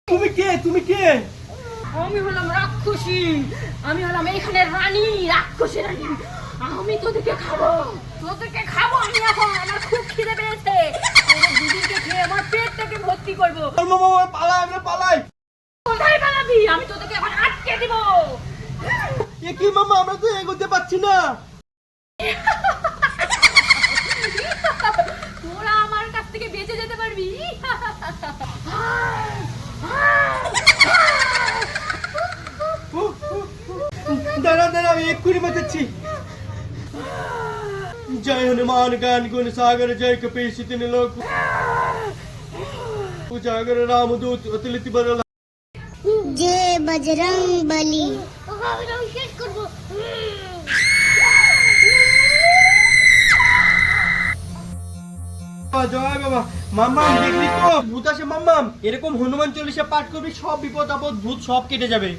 তুমি কে? তুমি কে? আমি হলাম রাক্ষসী। আমি হলাম এখানে রানী, রাক্ষসী রানী। আমি তোদেরকে খাবো, তোদেরকে খাবো। আমি এখন আমার খুব খিদে পেয়েছে। তোদের দুদিনকে খেয়ে আমার পেটটাকে ভর্তি করবো। পালাই, আমরা পালাই। কোথায় পালাবি? আমি তোদেরকে এখন আটকে দিব। এ কি মামা, আমরা তো এগোতে পারছি না। তোরা আমার কাছ থেকে বেঁচে যেতে পারবি? দাঁড়া দাঁড়া, আমি এক্ষুনি বাঁচাচ্ছি। जय हनुमान ज्ञान गुण सागर जय कपीश तिन लोक उजागर रामदूत अतुलित बल जय बजरंग बली। জয় বাবা। মাম্মাম দেখলি তো ভূত আসে? মাম্মাম এরকম হনুমান চল্লিশা পাঠ করবি, সব বিপদ আপদ ভূত সব কেটে যাবে।